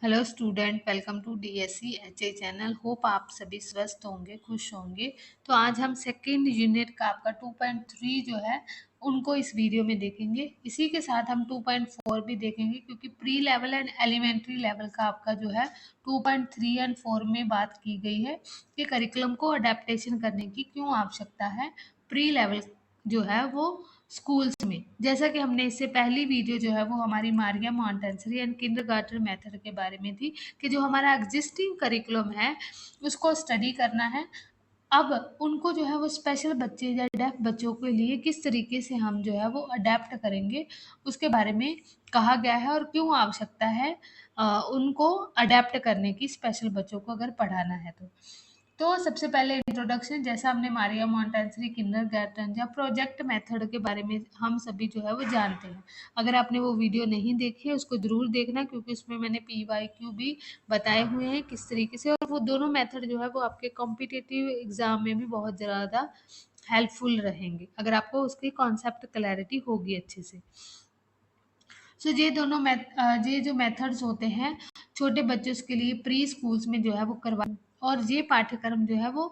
Hello student, welcome to DSC HA channel. Hope आप सभी स्वस्थ होंगे, खुश होंगे। तो आज हम सेकेंड यूनिट का आपका 2.3 जो है उनको इस वीडियो में देखेंगे। इसी के साथ हम 2.4 भी देखेंगे, क्योंकि pre level and elementary level का आपका जो है 2.3 एंड 4 में बात की गई है कि करिकुलम को अडेप्टेशन करने की क्यों आवश्यकता है प्री लेवल जो है वो स्कूल्स में। जैसा कि हमने इससे पहली वीडियो जो है वो हमारी Maria Montessori and kindergarten method के बारे में थी, कि जो हमारा एग्जिस्टिंग करिकुलम है उसको स्टडी करना है। अब उनको जो है वो स्पेशल बच्चे या डेफ बच्चों के लिए किस तरीके से हम जो है वो अडेप्ट करेंगे, उसके बारे में कहा गया है और क्यों आवश्यकता है उनको अडेप्ट करने की, स्पेशल बच्चों को अगर पढ़ाना है तो सबसे पहले इंट्रोडक्शन, जैसा हमने मारिया मॉन्टेसरी किंडरगार्टन या प्रोजेक्ट मेथड के बारे में हम सभी जो है वो जानते हैं। अगर आपने वो वीडियो नहीं देखी है उसको ज़रूर देखना, क्योंकि उसमें मैंने PYQ भी बताए हुए हैं किस तरीके से, और वो दोनों मेथड जो है वो आपके कॉम्पिटिटिव एग्जाम में भी बहुत ज़्यादा हेल्पफुल रहेंगे, अगर आपको उसकी कॉन्सेप्ट क्लैरिटी होगी अच्छे से। सो ये जो मेथड्स होते हैं छोटे बच्चों के लिए प्री स्कूल्स में जो है वो करवा, और ये पाठ्यक्रम जो है वो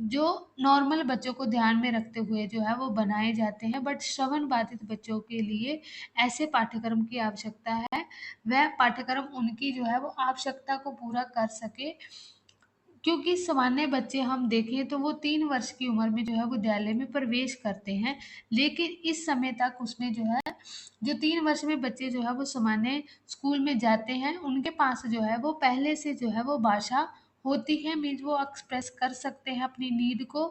जो नॉर्मल बच्चों को ध्यान में रखते हुए जो है वो बनाए जाते हैं, बट श्रवण बाधित बच्चों के लिए ऐसे पाठ्यक्रम की आवश्यकता है। वह पाठ्यक्रम उनकी जो है वो आवश्यकता को पूरा कर सके, क्योंकि सामान्य बच्चे हम देखें तो वो 3 वर्ष की उम्र में जो है विद्यालय में प्रवेश करते हैं, लेकिन इस समय तक उसमें जो है जो 3 वर्ष में बच्चे जो है वो सामान्य स्कूल में जाते हैं, उनके पास जो है वो पहले से जो है वो भाषा होती है, मीन्स वो एक्सप्रेस कर सकते हैं अपनी नीड को,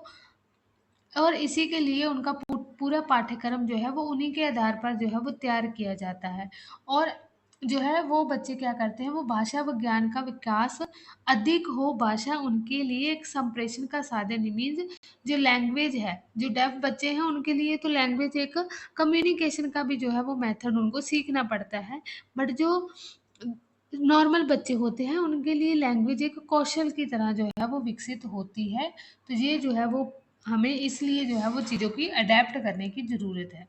और इसी के लिए उनका पूरा पाठ्यक्रम जो है वो उन्हीं के आधार पर जो है वो तैयार किया जाता है। और जो है वो बच्चे क्या करते हैं, वो भाषा विज्ञान का विकास अधिक हो, भाषा उनके लिए एक संप्रेषण का साधन, मीन्स जो लैंग्वेज है, जो डेफ बच्चे हैं उनके लिए तो लैंग्वेज एक कम्युनिकेशन का भी जो है वो मेथड उनको सीखना पड़ता है, बट जो नॉर्मल बच्चे होते हैं उनके लिए लैंग्वेज एक कौशल की तरह जो है वो विकसित होती है। तो ये जो है वो हमें इसलिए जो है वो चीज़ों की अडेप्ट करने की ज़रूरत है।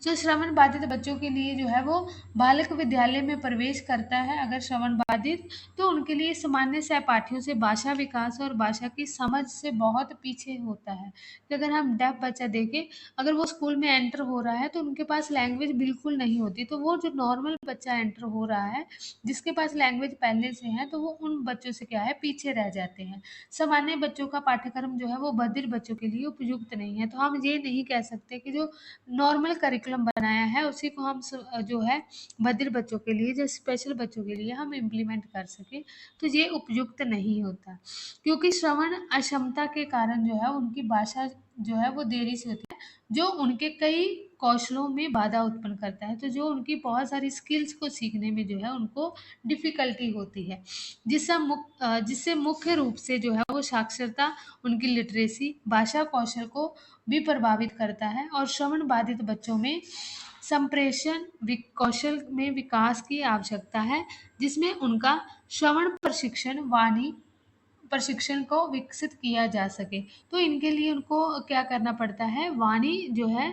जो श्रवण बाधित बच्चों के लिए जो है वो बालक विद्यालय में प्रवेश करता है, अगर श्रवण बाधित, तो उनके लिए सामान्य सहपाठियों से भाषा विकास और भाषा की समझ से बहुत पीछे होता है। कि अगर हम डेफ बच्चा देखें, अगर वो स्कूल में एंटर हो रहा है तो उनके पास लैंग्वेज बिल्कुल नहीं होती, तो वो जो नॉर्मल बच्चा एंटर हो रहा है जिसके पास लैंग्वेज पहले से है, तो वो उन बच्चों से क्या है पीछे रह जाते हैं। सामान्य बच्चों का पाठ्यक्रम जो है वो बधिर बच्चों के लिए उपयुक्त नहीं है, तो हम ये नहीं कह सकते कि जो नॉर्मल करिकुलम बनाया है उसी को हम जो है बधिर बच्चों के लिए, जो स्पेशल बच्चों के लिए हम इम्प्लीमेंट कर सकें, तो ये उपयुक्त नहीं होता, क्योंकि श्रवण अक्षमता के कारण जो है उनकी भाषा जो है वो देरी से होती है, जो उनके कई कौशलों में बाधा उत्पन्न करता है, तो जो उनकी बहुत सारी स्किल्स को सीखने में जो है उनको डिफ़िकल्टी होती है, जिससे मुख्य रूप से जो है वो साक्षरता, उनकी लिटरेसी, भाषा कौशल को भी प्रभावित करता है। और श्रवण बाधित बच्चों में संप्रेषण कौशल में विकास की आवश्यकता है, जिसमें उनका श्रवण प्रशिक्षण वाणी प्रशिक्षण को विकसित किया जा सके। तो इनके लिए उनको क्या करना पड़ता है, वाणी जो है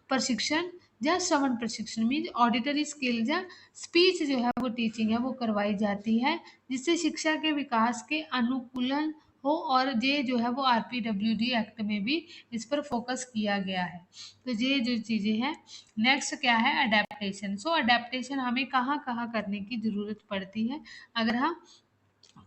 प्रशिक्षण या श्रवण प्रशिक्षण मीन्स ऑडिटरी स्किल या स्पीच जो है वो टीचिंग है वो करवाई जाती है, जिससे शिक्षा के विकास के अनुकूलन हो, और ये जो है वो RPWD एक्ट में भी इस पर फोकस किया गया है। तो ये जो चीज़ें हैं, नेक्स्ट क्या है, अडेप्टेशन। सो अडेप्टेशन हमें कहाँ कहाँ करने की ज़रूरत पड़ती है, अगर हम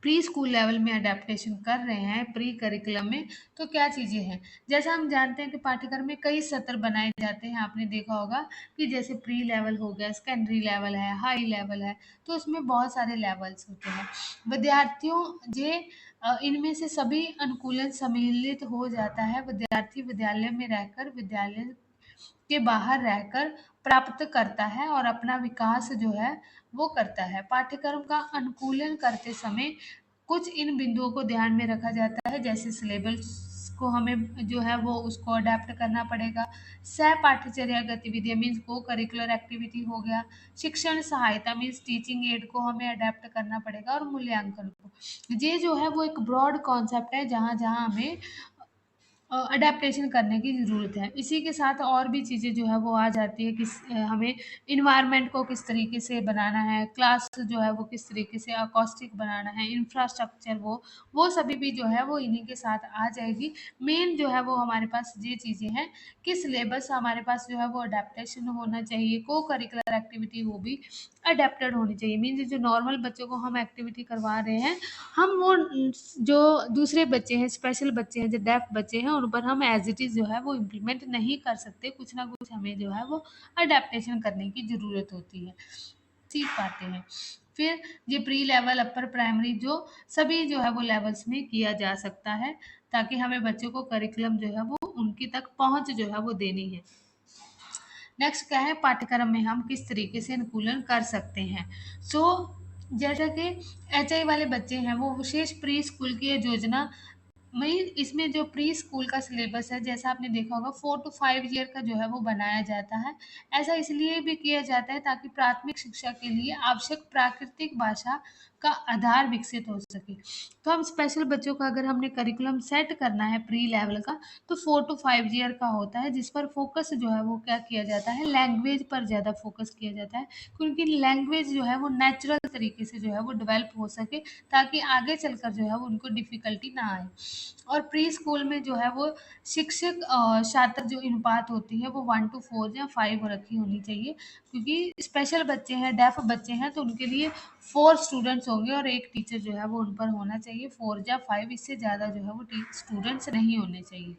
प्री स्कूल लेवल में अडेप्टेशन कर रहे हैं प्री करिकुलम में, तो क्या चीज़ें हैं। जैसा हम जानते हैं कि पाठ्यक्रम में कई सत्र बनाए जाते हैं, आपने देखा होगा कि जैसे प्री लेवल हो गया, सेकेंडरी लेवल है, हाई लेवल है, तो उसमें बहुत सारे लेवल्स होते हैं। विद्यार्थियों जे इनमें से सभी अनुकूलन सम्मिलित हो जाता है, विद्यार्थी विद्यालय में रहकर, विद्यालय के बाहर रहकर प्राप्त करता है और अपना विकास जो है वो करता है। पाठ्यक्रम का अनुकूलन करते समय कुछ इन बिंदुओं को ध्यान में रखा जाता है, जैसे सिलेबस को हमें जो है वो उसको अडेप्ट करना पड़ेगा, सह पाठ्यचर्या गतिविधियां मीन्स को करिकुलर एक्टिविटी हो गया, शिक्षण सहायता मीन्स टीचिंग एड को हमें अडेप्ट करना पड़ेगा, और मूल्यांकन को। ये जो है वो एक ब्रॉड कॉन्सेप्ट है, जहाँ जहाँ हमें अडेप्टेशन करने की ज़रूरत है। इसी के साथ और भी चीज़ें जो है वो आ जाती है कि हमें इन्वायरमेंट को किस तरीके से बनाना है, क्लास जो है वो किस तरीके से अकॉस्टिक बनाना है, इंफ्रास्ट्रक्चर वो सभी भी जो है वो इन्हीं के साथ आ जाएगी। मेन जो है वो हमारे पास ये चीज़ें हैं कि सिलेबस हमारे पास जो है वो अडेप्टेशन होना चाहिए, को-करिकुलर एक्टिविटी वो भी अडेप्टेड होनी चाहिए। मीन्स जो नॉर्मल बच्चों को हम एक्टिविटी करवा रहे हैं, हम वो जो दूसरे बच्चे हैं, स्पेशल बच्चे हैं, जो डेफ बच्चे हैं, उन पर हम एज इट इज़ जो है वो इम्प्लीमेंट नहीं कर सकते। कुछ ना कुछ हमें जो है वो अडेप्टेशन करने की ज़रूरत होती है, सीख पाते हैं। फिर ये प्री लेवल, अपर प्राइमरी जो सभी जो है वो लेवल्स में किया जा सकता है, ताकि हमें बच्चों को करिकुलम जो है वो उनकी तक पहुँच जो है वो देनी है। नेक्स्ट क्या है, पाठ्यक्रम में हम किस तरीके से अनुकूलन कर सकते हैं। सो जैसा कि एचआई वाले बच्चे हैं वो विशेष प्री स्कूल की योजना वही, इसमें जो प्री स्कूल का सिलेबस है, जैसा आपने देखा होगा 4 टू 5 ईयर का जो है वो बनाया जाता है। ऐसा इसलिए भी किया जाता है ताकि प्राथमिक शिक्षा के लिए आवश्यक प्राकृतिक भाषा का आधार विकसित हो सके। तो हम स्पेशल बच्चों का अगर हमने करिकुलम सेट करना है प्री लेवल का, तो 4 टू 5 ईयर का होता है, जिस पर फोकस जो है वो क्या किया जाता है, लैंग्वेज पर ज़्यादा फोकस किया जाता है, क्योंकि लैंग्वेज जो है वो नेचुरल तरीके से जो है वो डेवलप हो सके, ताकि आगे चलकर जो है वो उनको डिफ़िकल्टी ना आए। और प्री स्कूल में जो है वो शिक्षक छात्र जो अनुपात होती है वो 1 टू 4 या 5 रखी होनी चाहिए, क्योंकि स्पेशल बच्चे हैं, डेफ बच्चे हैं, तो उनके लिए 4 स्टूडेंट्स होंगे और एक टीचर जो है वो उन पर होना चाहिए। 4 या 5, इससे ज़्यादा जो है वो स्टूडेंट्स नहीं होने चाहिए।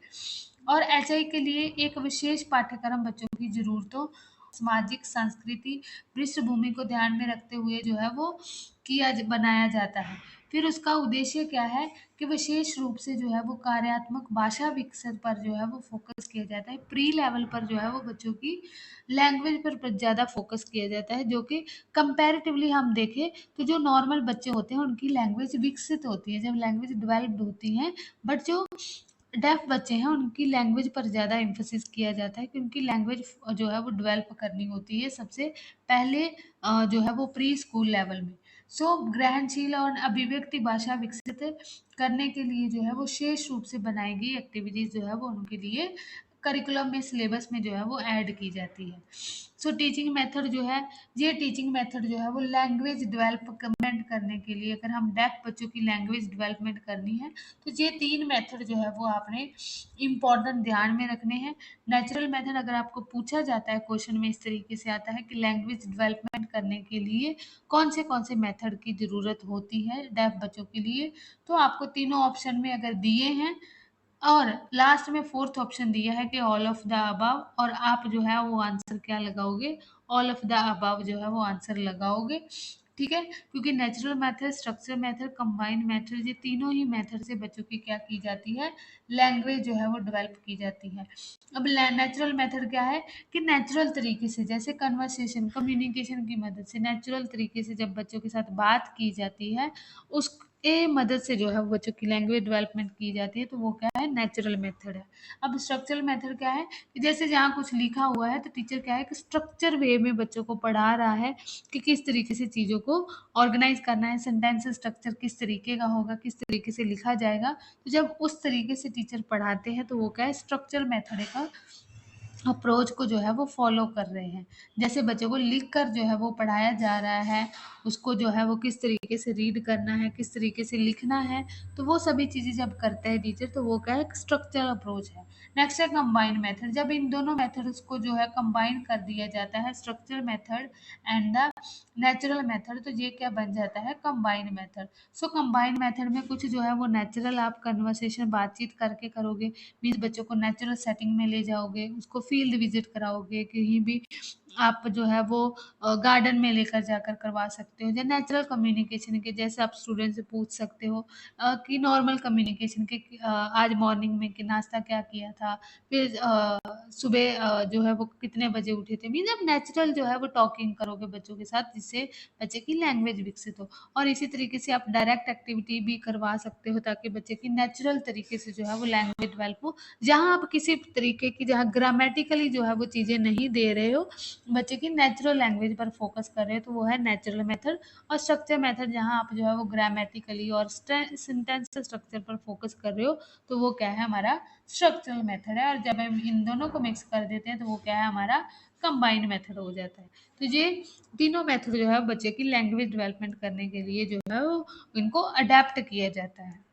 और एचआई के लिए एक विशेष पाठ्यक्रम बच्चों की ज़रूरतों, सामाजिक सांस्कृतिक पृष्ठभूमि को ध्यान में रखते हुए जो है वो बनाया जाता है। फिर उसका उद्देश्य क्या है कि विशेष रूप से जो है वो कार्यात्मक भाषा विकसित पर जो है वो फोकस किया जाता है। प्री लेवल पर जो है वो बच्चों की लैंग्वेज पर ज़्यादा फोकस किया जाता है, जो कि कंपैरेटिवली हम देखें तो जो नॉर्मल बच्चे होते हैं उनकी लैंग्वेज विकसित होती है, जब लैंग्वेज डेवलप्ड होती हैं, बट जो डेफ बच्चे हैं उनकी लैंग्वेज पर ज़्यादा एम्फोसिस किया जाता है, क्योंकि लैंग्वेज जो है वो डेवलप करनी होती है सबसे पहले जो है वो प्री स्कूल लेवल में। सो ग्रहणशील और अभिव्यक्ति भाषा विकसित करने के लिए जो है वो शेष रूप से बनाई गई एक्टिविटीज़ जो है वो उनके लिए करिकुलम में, सिलेबस में जो है वो ऐड की जाती है। सो टीचिंग मेथड जो है, ये टीचिंग मेथड जो है वो लैंग्वेज डेवलपमेंट करने के लिए, अगर हम डेफ बच्चों की लैंग्वेज डेवलपमेंट करनी है, तो ये 3 मेथड जो है वो आपने इम्पोर्टेंट ध्यान में रखने हैं। नेचुरल मेथड अगर आपको पूछा जाता है, क्वेश्चन में इस तरीके से आता है कि लैंग्वेज डेवलपमेंट करने के लिए कौन से मेथड की ज़रूरत होती है डेफ बच्चों के लिए, तो आपको तीनों ऑप्शन में अगर दिए हैं और लास्ट में फोर्थ ऑप्शन दिया है कि ऑल ऑफ द अबव, और आप जो है वो आंसर क्या लगाओगे, ऑल ऑफ द अबव जो है वो आंसर लगाओगे। ठीक है, क्योंकि natural method, structure method, combined method, ये तीनों ही मेथड से बच्चों की क्या की जाती है, लैंग्वेज जो है वो डेवलप की जाती है। अब नेचुरल मेथड क्या है कि नेचुरल तरीके से, जैसे कन्वर्सेशन, कम्युनिकेशन की मदद से नेचुरल तरीके से जब बच्चों के साथ बात की जाती है, उसके मदद से जो है वो बच्चों की लैंग्वेज डेवलपमेंट की जाती है, तो वो क्या है, नेचुरल मेथड है। अब स्ट्रक्चरल मेथड क्या है कि जैसे जहाँ कुछ लिखा हुआ है तो टीचर क्या है कि स्ट्रक्चर वे में बच्चों को पढ़ा रहा है कि किस तरीके से चीज़ों को ऑर्गेनाइज करना है, सेंटेंस स्ट्रक्चर किस तरीके का होगा, किस तरीके से लिखा जाएगा। तो जब उस तरीके से टीचर पढ़ाते हैं तो वो क्या है, स्ट्रक्चरल मेथड का अप्रोच को जो है वो फॉलो कर रहे हैं। जैसे बच्चों को लिख कर जो है वो पढ़ाया जा रहा है, उसको जो है वो किस तरीके से रीड करना है, किस तरीके से लिखना है, तो वो सभी चीज़ें जब करते हैं टीचर, तो वो क्या है, स्ट्रक्चरल अप्रोच है। नेक्स्ट है कंबाइंड मेथड, जब इन दोनों मेथड्स को जो है कंबाइन कर दिया जाता है, structure method and the natural method, तो ये क्या बन जाता है, कंबाइंड मेथड। सो कंबाइंड मेथड में कुछ जो है वो नेचुरल आप कन्वर्सेशन बातचीत करके करोगे, मीन्स बच्चों को नेचुरल सेटिंग में ले जाओगे, उसको फील्ड विजिट कराओगे, कहीं भी आप जो है वो गार्डन में लेकर जाकर करवा सकते हो। या नेचुरल कम्युनिकेशन के, जैसे आप स्टूडेंट से पूछ सकते हो कि नॉर्मल कम्युनिकेशन के कि, आज मॉर्निंग में कि नाश्ता क्या किया था, फिर सुबह जो है वो कितने बजे उठे थे, मीन्स आप नेचुरल जो है वो टॉकिंग करोगे बच्चों के साथ, जिससे बच्चे की लैंग्वेज विकसित हो। और इसी तरीके से आप डायरेक्ट एक्टिविटी भी करवा सकते हो, ताकि बच्चे की नेचुरल तरीके से जो है वो लैंग्वेज डेवलप हो। जहाँ आप किसी तरीके की, जहाँ ग्रामेटिकली जो है वो चीज़ें नहीं दे रहे हो, बच्चे की नेचुरल लैंग्वेज पर फोकस कर रहे हैं तो वो है नेचुरल मेथड। और स्ट्रक्चर मेथड जहाँ आप जो है वो ग्रामेटिकली और सेंटेंस स्ट्रक्चर पर फोकस कर रहे हो तो वो क्या है, हमारा स्ट्रक्चरल मेथड है। और जब हम इन दोनों को मिक्स कर देते हैं तो वो क्या है, हमारा कंबाइंड मेथड हो जाता है। तो ये तीनों मेथड जो है बच्चे की लैंग्वेज डेवलपमेंट करने के लिए जो है वो इनको अडेप्ट किया जाता है।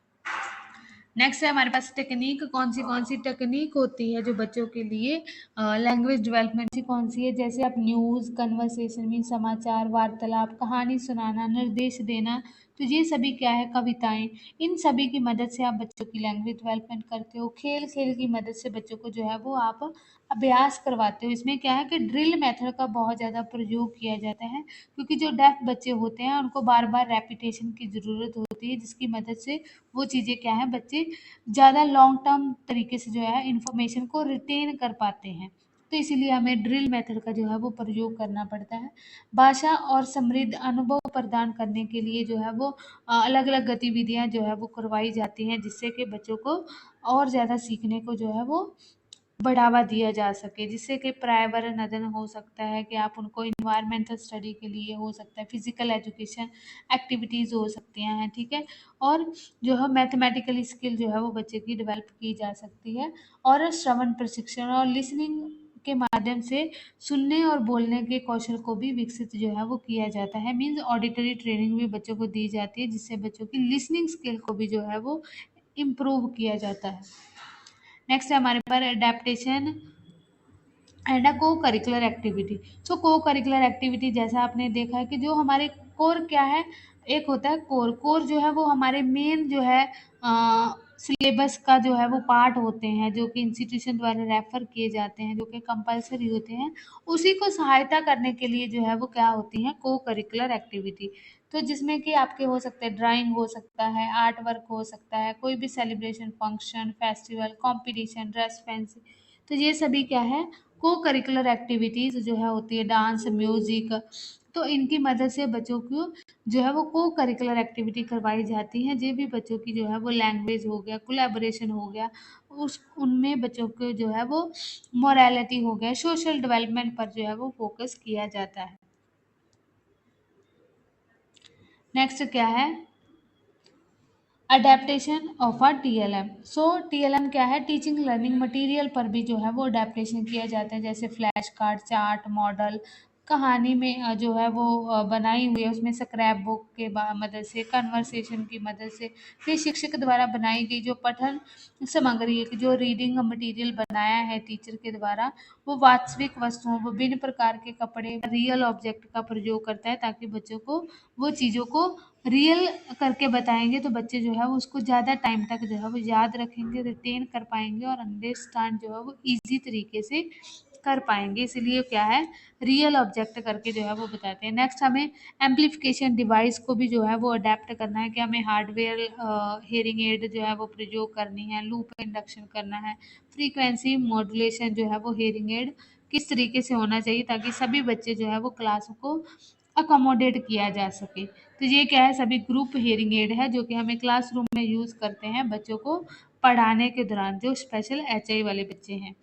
नेक्स्ट है हमारे पास टेक्निक। कौन सी टेक्निक होती है जो बच्चों के लिए लैंग्वेज डेवलपमेंट की कौन सी है, जैसे आप न्यूज़, कन्वर्सेशन में समाचार, वार्तालाप, कहानी सुनाना, निर्देश देना, तो ये सभी क्या है, कविताएं, इन सभी की मदद से आप बच्चों की लैंग्वेज डेवलपमेंट करते हो। खेल खेल की मदद से बच्चों को जो है वो आप अभ्यास करवाते हो। इसमें क्या है कि ड्रिल मेथड का बहुत ज़्यादा प्रयोग किया जाता है, क्योंकि जो डेफ बच्चे होते हैं उनको बार बार रेपिटेशन की ज़रूरत होती है, जिसकी मदद से वो चीज़ें क्या है, बच्चे ज़्यादा लॉन्ग टर्म तरीके से जो है इंफॉर्मेशन को रिटेन कर पाते हैं। तो इसीलिए हमें ड्रिल मेथड का जो है वो प्रयोग करना पड़ता है। भाषा और समृद्ध अनुभव प्रदान करने के लिए जो है वो अलग अलग गतिविधियां जो है वो करवाई जाती हैं, जिससे कि बच्चों को और ज़्यादा सीखने को जो है वो बढ़ावा दिया जा सके। जिससे कि पर्यावरण अध्ययन हो सकता है, कि आप उनको इन्वायरमेंटल स्टडी के लिए हो सकता है, फिजिकल एजुकेशन एक्टिविटीज़ हो सकती हैं, ठीक है। और जो है मैथमेटिकल स्किल जो है वो बच्चे की डेवलप की जा सकती है। और श्रवण प्रशिक्षण और लिसनिंग के माध्यम से सुनने और बोलने के कौशल को भी विकसित जो है वो किया जाता है। मीन्स ऑडिटरी ट्रेनिंग भी बच्चों को दी जाती है, जिससे बच्चों की लिसनिंग स्किल को भी जो है वो इम्प्रूव किया जाता है। नेक्स्ट है हमारे पास एडेप्टेशन एंड अ को करिकुलर एक्टिविटी। सो को करिकुलर एक्टिविटी जैसा आपने देखा है कि जो हमारे कोर क्या है, एक होता है कोर। कोर जो है वो हमारे मेन जो है सिलेबस का जो है वो पार्ट होते हैं, जो कि इंस्टीट्यूशन द्वारा रेफर किए जाते हैं, जो कि कंपलसरी होते हैं। उसी को सहायता करने के लिए जो है वो क्या होती हैं, को करिकुलर एक्टिविटी। तो जिसमें कि आपके हो सकते हैं ड्राइंग हो सकता है, आर्ट वर्क हो सकता है, कोई भी celebration, function, festival, competition, dress fancy, तो ये सभी क्या है, को करिकुलर एक्टिविटीज़ जो है होती है, डांस, म्यूजिक। तो इनकी मदद से बच्चों को जो है वो को करिकुलर एक्टिविटी करवाई जाती है। ये भी बच्चों की जो है वो लैंग्वेज हो गया, कोलैबोरेशन हो गया, उस उनमें बच्चों को जो है वो मोरालिटी हो गया, सोशल डेवलपमेंट पर जो है वो फोकस किया जाता है। नेक्स्ट क्या है, adaptation of a TLM. So TLM क्या है, टीचिंग लर्निंग मटेरियल पर भी जो है वो अडेप्टेशन किया जाता है, जैसे फ्लैश कार्ड, चार्ट, मॉडल, कहानी में जो है वो बनाई हुई है, उसमें स्क्रैप बुक के मदद से, कन्वर्सेशन की मदद से, फिर शिक्षक द्वारा बनाई गई जो पठन सामग्री है, कि जो रीडिंग मटेरियल बनाया है टीचर के द्वारा, वो वास्तविक वस्तुओं, विभिन्न प्रकार के कपड़े, रियल ऑब्जेक्ट का प्रयोग करता है, ताकि बच्चों को वो चीज़ों को रियल करके बताएँगे, तो बच्चे जो है वो उसको ज़्यादा टाइम तक जो है वो याद रखेंगे, रिटेन कर पाएँगे, और अंडरस्टैंड जो है वो ईज़ी तरीके से कर पाएँगे। इसीलिए क्या है, रियल ऑब्जेक्ट करके जो है वो बताते हैं। नेक्स्ट हमें एम्प्लीफिकेशन डिवाइस को भी जो है वो अडैप्ट करना है, कि हमें हार्डवेयर हियरिंग एड जो है वो प्रयोग करनी है, लूप इंडक्शन करना है, फ्रीक्वेंसी मॉड्यूलेशन जो है वो हियरिंग एड किस तरीके से होना चाहिए, ताकि सभी बच्चे जो है वो क्लास को अकोमोडेट किया जा सके। तो ये क्या है, सभी ग्रुप हियरिंग एड है, जो कि हमें क्लासरूम में यूज़ करते हैं बच्चों को पढ़ाने के दौरान, जो स्पेशल एचआई वाले बच्चे हैं।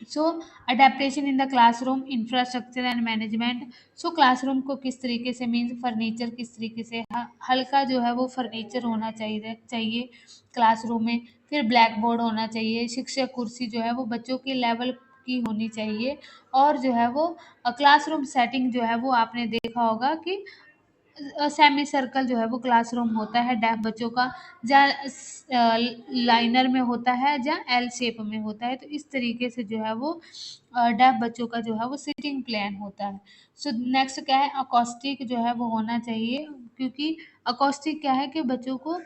So adaptation in the classroom infrastructure and management. So classroom को किस तरीके से, मीन्स फर्नीचर किस तरीके से, हल्का जो है वो फर्नीचर होना चाहिए क्लासरूम में। फिर ब्लैक बोर्ड होना चाहिए, शिक्षक कुर्सी जो है वो बच्चों के लेवल की होनी चाहिए। और जो है वो क्लासरूम सेटिंग जो है वो आपने देखा होगा कि सेमी सर्कल जो है वो क्लासरूम होता है डेफ बच्चों का, जहाँ लाइनर में होता है, जहाँ एल शेप में होता है। तो इस तरीके से जो है वो डेफ बच्चों का जो है वो सिटिंग प्लान होता है। सो नेक्स्ट क्या है, अकॉस्टिक जो है वो होना चाहिए, क्योंकि अकॉस्टिक क्या है कि बच्चों को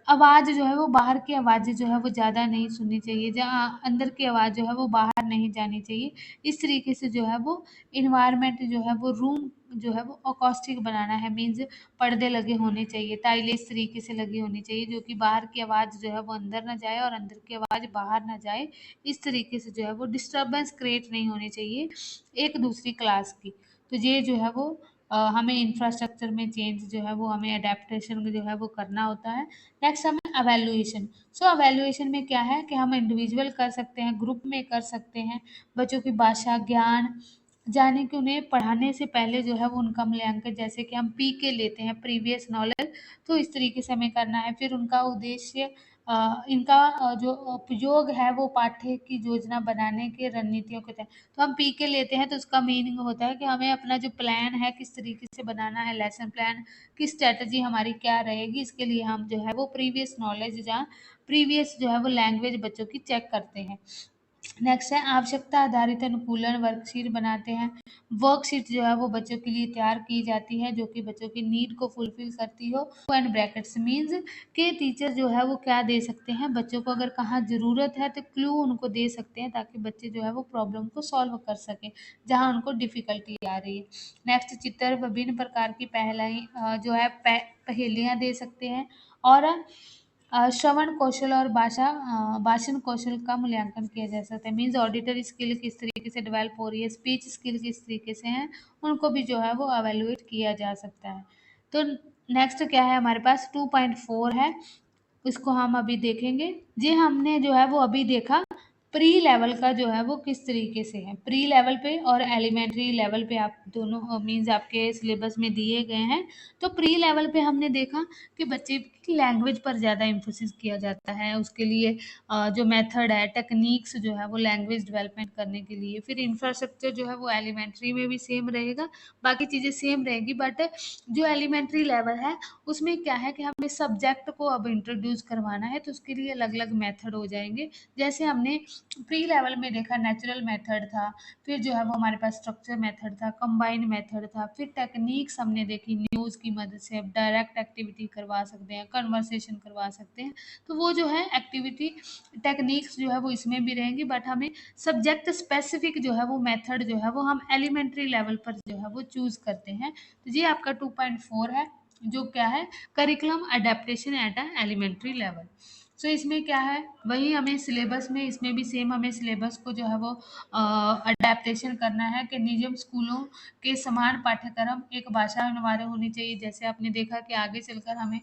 आवाज़ जो है वो बाहर की आवाज़ें जो है वो ज़्यादा नहीं सुननी चाहिए, जहाँ अंदर की आवाज़ जो है वो बाहर नहीं जानी चाहिए। इस तरीके से जो है वो इन्वायरमेंट जो है वो रूम जो है वो अकॉस्टिक बनाना है। मीन्स पर्दे लगे होने चाहिए, टाइलें इस तरीके से लगी होनी चाहिए, जो कि बाहर की आवाज़ जो है वो अंदर ना जाए और अंदर की आवाज़ बाहर ना जाए। इस तरीके से जो है वो डिस्टर्बेंस क्रिएट नहीं होनी चाहिए एक दूसरी क्लास की। तो ये जो है वो हमें इंफ्रास्ट्रक्चर में चेंज जो है वो हमें अडेप्टेशन जो है वो करना होता है। नेक्स्ट हमें अवेल्युएशन। सो अवेल्युएशन में क्या है कि हम इंडिविजुअल कर सकते हैं, ग्रुप में कर सकते हैं, बच्चों की भाषा ज्ञान जाने कि उन्हें पढ़ाने से पहले जो है वो उनका मूल्यांकन, जैसे कि हम पीके लेते हैं प्रीवियस नॉलेज, तो इस तरीके से हमें करना है। फिर उनका उद्देश्य, इनका जो उपयोग है वो पाठ्य की योजना बनाने के रणनीतियों के तहत। तो हम पीके लेते हैं तो उसका मीनिंग होता है कि हमें अपना जो प्लान है किस तरीके से बनाना है, लेसन प्लान की स्ट्रेटजी हमारी क्या रहेगी, इसके लिए हम जो है वो प्रीवियस नॉलेज या प्रीवियस जो है वो लैंग्वेज बच्चों की चेक करते हैं। नेक्स्ट है आवश्यकता आधारित अनुकूलन वर्कशीट बनाते हैं। वर्कशीट जो है वो बच्चों के लिए तैयार की जाती है जो कि बच्चों की नीड को फुलफिल करती हो। एंड ब्रैकेट्स मीन्स कि टीचर जो है वो क्या दे सकते हैं बच्चों को, अगर कहाँ ज़रूरत है तो क्लू उनको दे सकते हैं ताकि बच्चे जो है वो प्रॉब्लम को सॉल्व कर सकें जहाँ उनको डिफ़िकल्टी आ रही है। नेक्स्ट चित्र विभिन्न प्रकार की जो है पहेलियाँ दे सकते हैं। और श्रवण कौशल और भाषण कौशल का मूल्यांकन किया जा सकता है। मीन्स ऑडिटरी स्किल किस तरीके से डेवलप हो रही है, स्पीच स्किल किस तरीके से हैं, उनको भी जो है वो अवेलुएट किया जा सकता है। तो नेक्स्ट क्या है हमारे पास 2.4 है, इसको हम अभी देखेंगे। ये हमने जो है वो अभी देखा प्री लेवल का जो है वो किस तरीके से है। प्री लेवल पे और एलिमेंट्री लेवल पे आप दोनों मीन्स आपके सिलेबस में दिए गए हैं। तो प्री लेवल पे हमने देखा कि बच्चे की लैंग्वेज पर ज़्यादा इम्फोसिस किया जाता है, उसके लिए जो मेथड है, टेक्निक्स जो है वो लैंग्वेज डेवलपमेंट करने के लिए। फिर इंफ्रास्ट्रक्चर जो है वो एलिमेंट्री में भी सेम रहेगा, बाकी चीज़ें सेम रहेगी, बट जो एलिमेंट्री लेवल है उसमें क्या है कि हमें सब्जेक्ट को अब इंट्रोड्यूस करवाना है, तो उसके लिए अलग अलग मेथड हो जाएंगे। जैसे हमने प्री लेवल में देखा नेचुरल मेथड था, फिर जो है वो हमारे पास स्ट्रक्चर मेथड था, कंबाइंड मेथड था, फिर टेक्निक्स हमने देखी न्यूज़ की मदद से अब डायरेक्ट एक्टिविटी करवा सकते हैं, कन्वर्सेशन करवा सकते हैं। तो वो जो है एक्टिविटी टेक्निक्स जो है वो इसमें भी रहेंगी, बट हमें सब्जेक्ट स्पेसिफिक जो है वो मेथड जो है वो हम एलिमेंट्री लेवल पर जो है वो चूज करते हैं। तो ये आपका 2.4 है जो क्या है curriculum adaptation at a elementary level. So इसमें क्या है वही हमें सिलेबस में, इसमें भी सेम हमें सिलेबस को जो है वो अडेप्टेशन करना है कि निजम स्कूलों के समान पाठ्यक्रम एक भाषा अनिवार्य होनी चाहिए। जैसे आपने देखा कि आगे चलकर हमें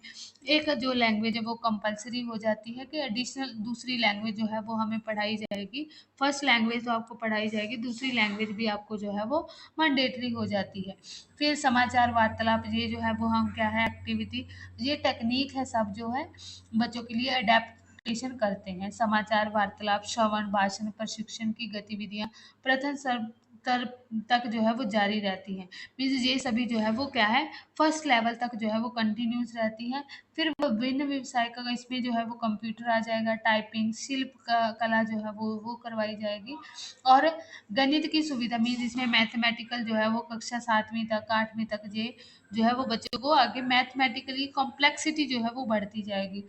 एक जो लैंग्वेज है वो कंपलसरी हो जाती है कि एडिशनल दूसरी लैंग्वेज जो है वो हमें पढ़ाई जाएगी। फर्स्ट लैंग्वेज तो आपको पढ़ाई जाएगी, दूसरी लैंग्वेज भी आपको जो है वो मैंडेटरी हो जाती है। फिर समाचार वार्तालाप ये जो है वो हम क्या है एक्टिविटी, ये टेक्निक है सब जो है बच्चों के लिए अडेप्टेशन करते हैं। समाचार वार्तालाप श्रवण भाषण प्रशिक्षण की गतिविधियां प्रथम स्तर तक जो है वो जारी रहती हैं। मीन्स ये सभी जो है वो क्या है फर्स्ट लेवल तक जो है वो कंटिन्यूस रहती है। फिर विभिन्न व्यवसाय का इसमें जो है वो कंप्यूटर आ जाएगा, टाइपिंग शिल्प का कला जो है वो करवाई जाएगी। और गणित की सुविधा मीन्स इसमें मैथमेटिकल जो है वो कक्षा 7वीं तक 8वीं तक ये जो है वो बच्चों को आगे मैथमेटिकली कॉम्प्लेक्सिटी जो है वो बढ़ती जाएगी।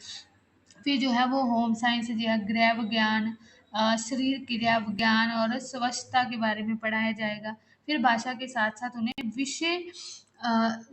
फिर जो है वो होम साइंस जो है गृह विज्ञान, शरीर क्रिया विज्ञान और स्वच्छता के बारे में पढ़ाया जाएगा। फिर भाषा के साथ साथ उन्हें विषय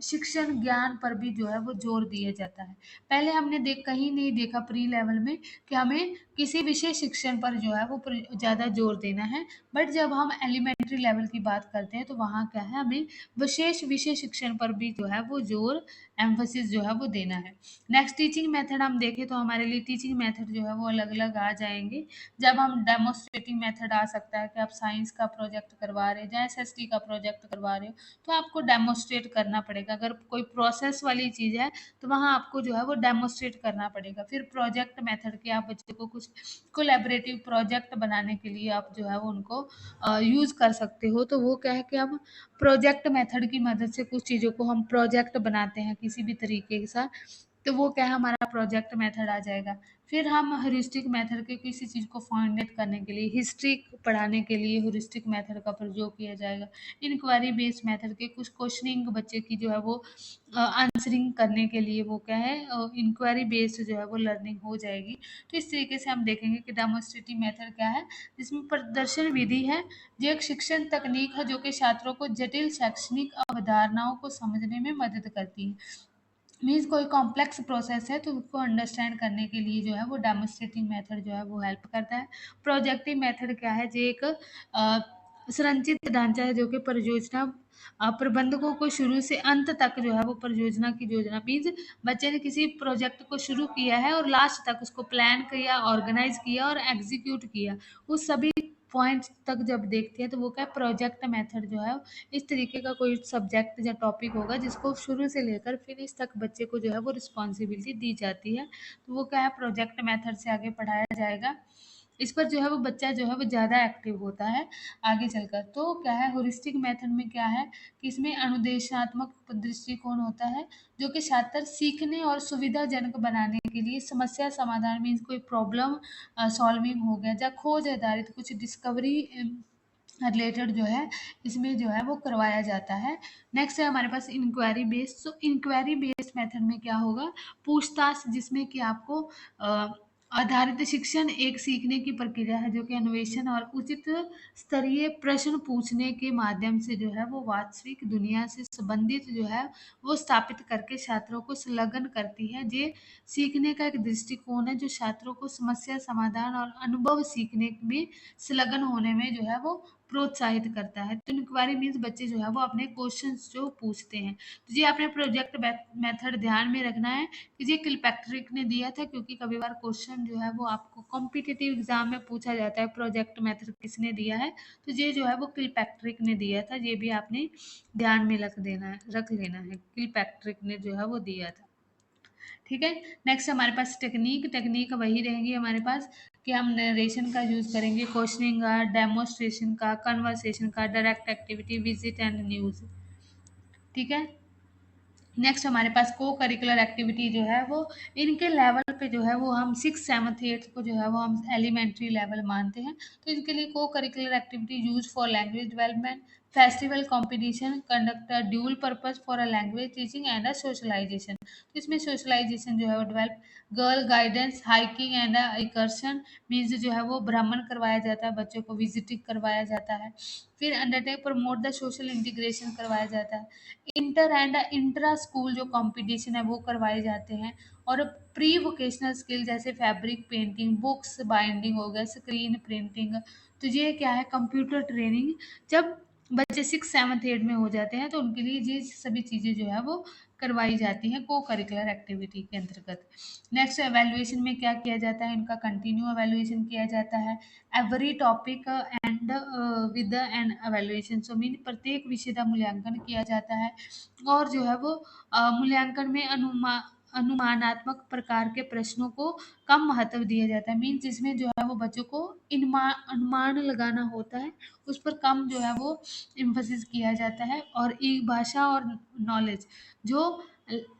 शिक्षण ज्ञान पर भी जो है वो जोर दिया जाता है। पहले हमने कहीं नहीं देखा प्री लेवल में कि हमें किसी विषय शिक्षण पर जो है वो ज़्यादा जोर देना है, बट जब हम एलिमेंट्री लेवल की बात करते हैं तो वहाँ क्या है हमें विशेष विषय शिक्षण पर भी जो है वो जोर एम्फोसिस जो है वो देना है। नेक्स्ट टीचिंग मेथड हम देखें तो हमारे लिए टीचिंग मेथड जो है वो अलग अलग आ जाएंगे। जब हम डेमोस्ट्रेटिंग मेथड आ सकता है कि आप साइंस का प्रोजेक्ट करवा रहे हो या एसएसटी का प्रोजेक्ट करवा रहे हो तो आपको डेमोस्ट्रेट करना पड़ेगा। अगर कोई प्रोसेस वाली चीज़ है तो वहाँ आपको जो है वो डेमोस्ट्रेट करना पड़ेगा। फिर प्रोजेक्ट मेथड के आप बच्चों को कुछ कोलैबोरेटिव प्रोजेक्ट बनाने के लिए आप जो है वो उनको यूज़ कर सकते हो। तो वो क्या है कि हम प्रोजेक्ट मेथड की मदद से कुछ चीज़ों को हम प्रोजेक्ट बनाते हैं किसी भी तरीके के साथ, तो वो क्या है हमारा प्रोजेक्ट मेथड आ जाएगा। फिर हम ह्यूरिस्टिक मेथड के किसी चीज़ को फाइंड करने के लिए हिस्ट्री पढ़ाने के लिए ह्यूरिस्टिक मेथड का प्रयोग किया जाएगा। इंक्वायरी बेस्ड मेथड के कुछ क्वेश्चनिंग बच्चे की जो है वो आंसरिंग करने के लिए वो क्या है इंक्वायरी बेस्ड जो है वो लर्निंग हो जाएगी। तो इस तरीके से हम देखेंगे कि डेमोस्ट्रेटिव मेथड क्या है जिसमें प्रदर्शन विधि है जो एक शिक्षण तकनीक है जो कि छात्रों को जटिल शैक्षणिक अवधारणाओं को समझने में मदद करती है। मीन्स कोई कॉम्प्लेक्स प्रोसेस है तो उसको अंडरस्टैंड करने के लिए जो है वो डेमोस्ट्रेटिव मेथड जो है वो हेल्प करता है। प्रोजेक्टिव मेथड क्या है जो एक संरचित ढांचा है जो कि परियोजना प्रबंधकों को शुरू से अंत तक जो है वो परियोजना की योजना मीन्स बच्चे ने किसी प्रोजेक्ट को शुरू किया है और लास्ट तक उसको प्लान किया, ऑर्गेनाइज किया और एग्जीक्यूट किया, उस सभी पॉइंट्स तक जब देखते हैं तो वो क्या है, प्रोजेक्ट मेथड जो है इस तरीके का कोई सब्जेक्ट या टॉपिक होगा जिसको शुरू से लेकर फिनिश तक बच्चे को जो है वो रिस्पॉन्सिबिलिटी दी जाती है। तो वो क्या है, प्रोजेक्ट मेथड से आगे पढ़ाया जाएगा। इस पर जो है वो बच्चा जो है वो ज़्यादा एक्टिव होता है आगे चलकर। तो क्या है, होलिस्टिक मेथड में क्या है कि इसमें अनुदेशात्मक दृष्टिकोण होता है, जो कि छात्र सीखने और सुविधाजनक बनाने के लिए समस्या समाधान मीन्स कोई प्रॉब्लम सॉल्विंग हो गया या खोज आधारित कुछ डिस्कवरी रिलेटेड जो है इसमें जो है वो करवाया जाता है। नेक्स्ट है हमारे पास इंक्वायरी बेस्ड। तो इंक्वायरी बेस्ड मेथड में क्या होगा, पूछताछ जिसमें कि आपको आधारित शिक्षण एक सीखने की प्रक्रिया है जो कि अन्वेषण और उचित स्तरीय प्रश्न पूछने के माध्यम से जो है वो वास्तविक दुनिया से संबंधित जो है वो स्थापित करके छात्रों को संलग्न करती है। ये सीखने का एक दृष्टिकोण है जो छात्रों को समस्या समाधान और अनुभव सीखने में संलग्न होने में जो है वो प्रोत्साहित करता है। तो इंक्वायरी मीन्स बच्चे जो है वो अपने क्वेश्चंस जो पूछते हैं। तो ये आपने प्रोजेक्ट मेथड ध्यान में रखना है कि ये किलपैट्रिक ने दिया था, क्योंकि कभी बार क्वेश्चन जो है वो आपको कॉम्पिटिटिव एग्जाम में पूछा जाता है प्रोजेक्ट मेथड किसने दिया है। तो ये जो है वो किलपैट्रिक ने दिया था, ये भी आपने ध्यान में रख लेना है, किलपैट्रिक ने जो है वो दिया था। ठीक है। नेक्स्ट हमारे पास टेक्निक। टेक्निक वही रहेंगी हमारे पास कि हम नरेशन का यूज़ करेंगे, क्वेश्चनिंग का, डेमोस्ट्रेशन का, कन्वर्सेशन का, direct activity, visit and news. ठीक है। नेक्स्ट हमारे पास को करिकुलर एक्टिविटी जो है वो इनके लेवल पे जो है वो हम 6, 7, 8 को जो है वो हम एलिमेंट्री लेवल मानते हैं। तो इनके लिए को curricular activity use for language development, festival competition, conduct dual purpose for a language teaching and a socialisation. तो इसमें सोशलाइजेशन जो है वो develop, girl guidance, hiking and excursion means जो है वो भ्रमण करवाया जाता है, बच्चों को विजिटिंग करवाया जाता है। फिर undertake promote the social integration करवाया जाता है। इंटर एंड इंट्रा स्कूल जो कंपटीशन है वो करवाए जाते हैं। और प्री वोकेशनल स्किल जैसे फैब्रिक पेंटिंग, बुक्स बाइंडिंग हो गया, स्क्रीन प्रिंटिंग। तो ये क्या है, कंप्यूटर ट्रेनिंग। जब बच्चे 6, 7, 8 में हो जाते हैं तो उनके लिए ये सभी चीज़ें जो है वो करवाई जाती हैं को करिकुलर एक्टिविटी के अंतर्गत। नेक्स्ट एवेल्युएशन में क्या किया जाता है, इनका कंटिन्यू एवेल्युएशन किया जाता है। Every topic end with an evaluation, so mean प्रत्येक विषय का मूल्यांकन किया जाता है। और जो है वो मूल्यांकन में अनुमानात्मक प्रकार के प्रश्नों को कम महत्व दिया जाता है। मीन जिसमें जो है वो बच्चों को अनुमान लगाना होता है, उस पर कम जो है वो इम्फोसिस किया जाता है। और ई भाषा और नॉलेज, जो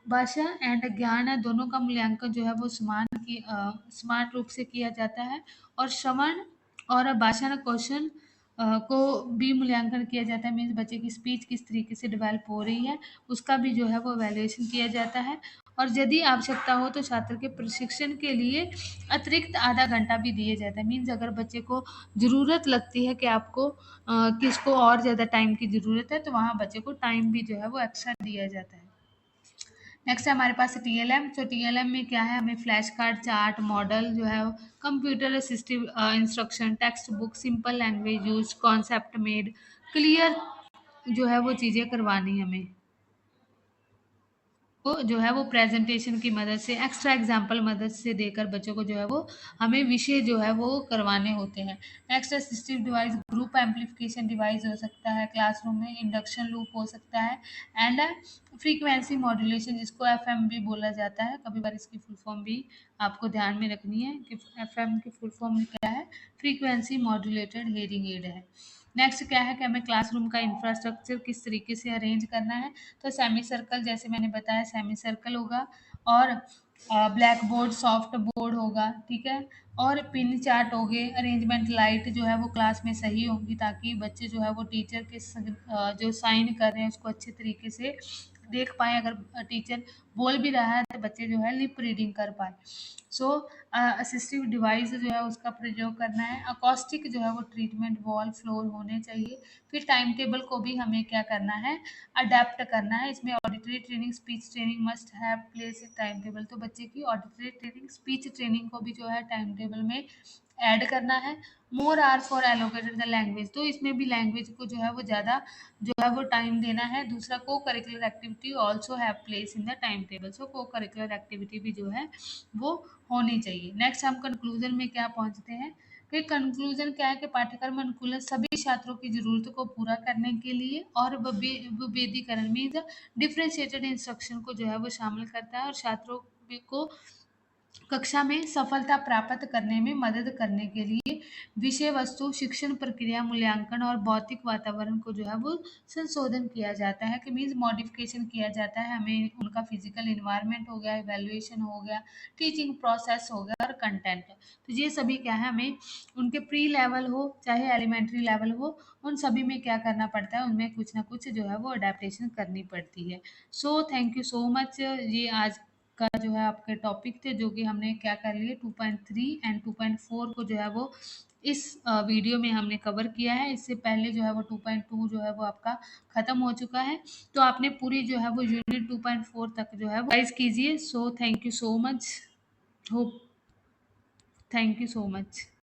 भाषा एंड ज्ञान है दोनों का मूल्यांकन जो है वो समान रूप से किया जाता है। और श्रवण और भाषण क्वेश्चन को भी मूल्यांकन किया जाता है। मीन्स बच्चे की स्पीच किस तरीके से डेवलप हो रही है उसका भी जो है वो वैल्यूएशन किया जाता है। और यदि आवश्यकता हो तो छात्र के प्रशिक्षण के लिए अतिरिक्त आधा घंटा भी दिया जाता है। मीन्स अगर बच्चे को ज़रूरत लगती है कि आपको किसको और ज़्यादा टाइम की ज़रूरत है तो वहाँ बच्चे को टाइम भी जो है वो एक्स्ट्रा दिया जाता है। नेक्स्ट है हमारे पास टीएलएम। तो टीएलएम में क्या है, हमें फ्लैश कार्ड, चार्ट, मॉडल जो है computer assistive instruction, text book, simple language use, concept made clear जो है वो चीज़ें करवानी है हमें। को जो है वो प्रेजेंटेशन की मदद से, एक्स्ट्रा एग्जाम्पल मदद से देकर बच्चों को जो है वो हमें विषय जो है वो करवाने होते हैं। Next assistive device, group amplification device हो सकता है, क्लासरूम में इंडक्शन लूप हो सकता है, एंड फ्रीक्वेंसी मॉड्यूलेशन जिसको एफएम भी बोला जाता है। कभी बार इसकी फुल फॉर्म भी आपको ध्यान में रखनी है कि एफएम की फुल फॉर्म क्या है, फ्रीक्वेंसी मॉड्यूलेटेड हेयरिंग एड है। नेक्स्ट क्या है कि हमें क्लासरूम का इंफ्रास्ट्रक्चर किस तरीके से अरेंज करना है। तो सेमी सर्कल, जैसे मैंने बताया सेमी सर्कल होगा, और ब्लैक बोर्ड, सॉफ्ट बोर्ड होगा, ठीक है। और पिन चार्ट हो गए, अरेंजमेंट लाइट जो है वो क्लास में सही होंगी ताकि बच्चे जो है वो टीचर के जो साइन कर रहे हैं उसको अच्छे तरीके से देख पाए। अगर टीचर बोल भी रहा है तो बच्चे जो है लिप रीडिंग कर पाए। सो असिस्टिव डिवाइस जो है उसका प्रयोग करना है। अकॉस्टिक जो है वो ट्रीटमेंट वॉल फ्लोर होने चाहिए। फिर टाइम टेबल को भी हमें क्या करना है, अडेप्ट करना है। इसमें auditory training, speech training must have place in time table. तो बच्चे की ऑडिटरी ट्रेनिंग, स्पीच ट्रेनिंग को भी जो है टाइम टेबल में ऐड करना है। More are for allocated the language, तो इसमें भी लैंग्वेज को जो है वो ज़्यादा जो है वो टाइम देना है। दूसरा, co curricular activity also have place in the time table. So co curricular activity भी जो है वो होनी चाहिए। नेक्स्ट हम कंक्लूजन में क्या पहुंचते हैं, कि कंक्लूजन क्या है कि पाठ्यक्रम अनुकूलन सभी छात्रों की जरूरतों को पूरा करने के लिए और विभेदीकरण मीन्स डिफ्रेंशिएटेड इंस्ट्रक्शन को जो है वो शामिल करता है और छात्रों को कक्षा में सफलता प्राप्त करने में मदद करने के लिए विषय वस्तु शिक्षण प्रक्रिया मूल्यांकन और भौतिक वातावरण को जो है वो संशोधन किया जाता है कि मीन्स मॉडिफिकेशन किया जाता है। हमें उनका फिजिकल इन्वायरमेंट हो गया, इवेल्युएशन हो गया, टीचिंग प्रोसेस हो गया और कंटेंट। तो ये सभी क्या है, हमें उनके प्री लेवल हो चाहे एलिमेंट्री लेवल हो, उन सभी में क्या करना पड़ता है, उनमें कुछ ना कुछ जो है वो अडेप्टेशन करनी पड़ती है। So thank you so much. ये आज का जो है आपके टॉपिक थे जो कि हमने क्या कर लिए 2.3 एंड 2.4 को जो है वो इस वीडियो में हमने कवर किया है। इससे पहले जो है वो 2.2 जो है वो आपका खत्म हो चुका है। तो आपने पूरी जो है वो यूनिट 2.4 तक जो है वो रिवाइज कीजिए। So thank you so much. Hope, thank you so much.